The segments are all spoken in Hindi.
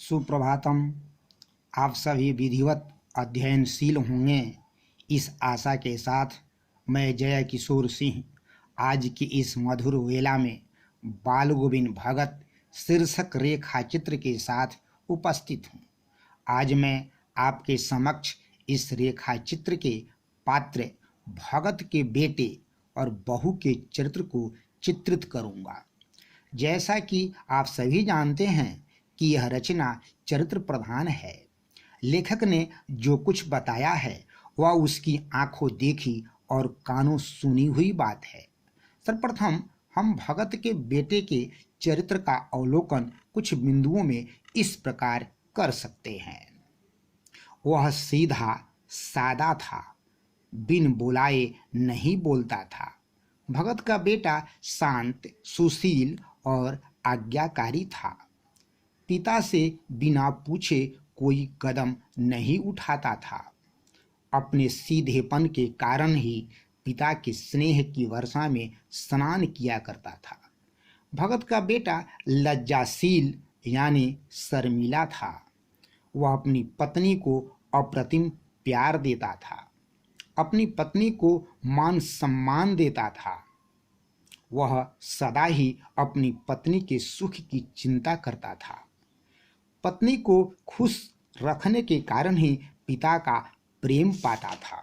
सुप्रभातम। आप सभी विधिवत अध्ययनशील होंगे, इस आशा के साथ मैं जय किशोर सिंह आज की इस मधुर वेला में बाल गोविंद भगत शीर्षक रेखा चित्र के साथ उपस्थित हूँ। आज मैं आपके समक्ष इस रेखा चित्र के पात्र भगत के बेटे और बहू के चरित्र को चित्रित करूँगा। जैसा कि आप सभी जानते हैं कि यह रचना चरित्र प्रधान है। लेखक ने जो कुछ बताया है वह उसकी आंखों देखी और कानों सुनी हुई बात है। सर्वप्रथम हम भगत के बेटे के चरित्र का अवलोकन कुछ बिंदुओं में इस प्रकार कर सकते हैं। वह सीधा सादा था, बिन बुलाए नहीं बोलता था। भगत का बेटा शांत, सुशील और आज्ञाकारी था। पिता से बिना पूछे कोई कदम नहीं उठाता था। अपने सीधेपन के कारण ही पिता के स्नेह की वर्षा में स्नान किया करता था। भगत का बेटा लज्जाशील यानी शर्मीला था। वह अपनी पत्नी को अप्रतिम प्यार देता था, अपनी पत्नी को मान सम्मान देता था। वह सदा ही अपनी पत्नी के सुख की चिंता करता था। पत्नी को खुश रखने के कारण ही पिता का प्रेम पाता था।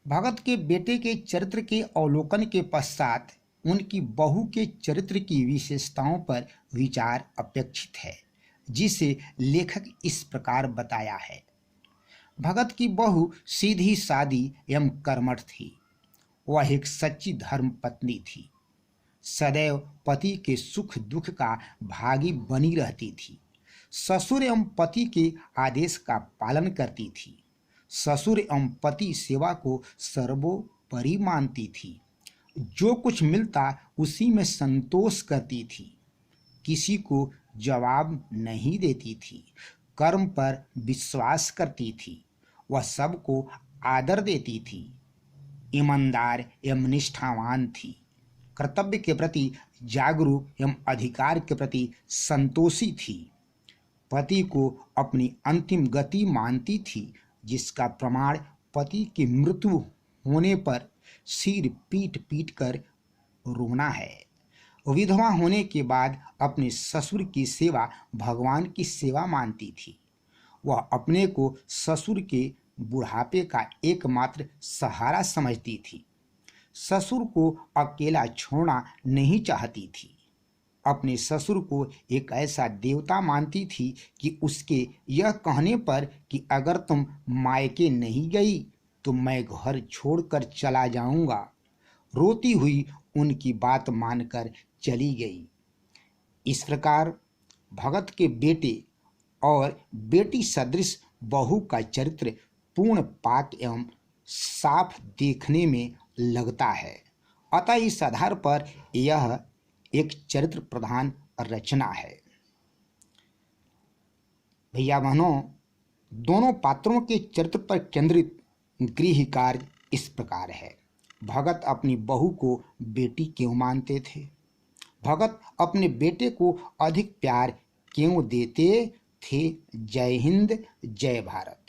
भगत के बेटे के चरित्र के अवलोकन के पश्चात उनकी बहू के चरित्र की विशेषताओं पर विचार अपेक्षित है, जिसे लेखक इस प्रकार बताया है। भगत की बहू सीधी सादी एवं कर्मठ थी। वह एक सच्ची धर्म पत्नी थी। सदैव पति के सुख दुख का भागी बनी रहती थी। ससुर एवं पति के आदेश का पालन करती थी। ससुर एवं पति सेवा को सर्वोपरि मानती थी। जो कुछ मिलता उसी में संतोष करती थी। किसी को जवाब नहीं देती थी। कर्म पर विश्वास करती थी। वह सबको आदर देती थी। ईमानदार एवं निष्ठावान थी। कर्तव्य के प्रति जागरूक एवं अधिकार के प्रति संतोषी थी। पति को अपनी अंतिम गति मानती थी, जिसका प्रमाण पति की मृत्यु होने पर सिर पीट पीट कर रोना है। विधवा होने के बाद अपने ससुर की सेवा भगवान की सेवा मानती थी। वह अपने को ससुर के बुढ़ापे का एकमात्र सहारा समझती थी। ससुर को अकेला छोड़ना नहीं चाहती थी। अपने ससुर को एक ऐसा देवता मानती थी कि उसके यह कहने पर कि अगर तुम मायके नहीं गई तो मैं घर छोड़कर चला जाऊंगा, रोती हुई उनकी बात मानकर चली गई। इस प्रकार भगत के बेटे और बेटी सदृश बहू का चरित्र पूर्ण पाक एवं साफ देखने में लगता है। अतः इस आधार पर यह एक चरित्र प्रधान रचना है। भैया बहनों, दोनों पात्रों के चरित्र पर केंद्रित गृह कार्य इस प्रकार है। भगत अपनी बहू को बेटी क्यों मानते थे? भगत अपने बेटे को अधिक प्यार क्यों देते थे? जय हिंद, जय भारत।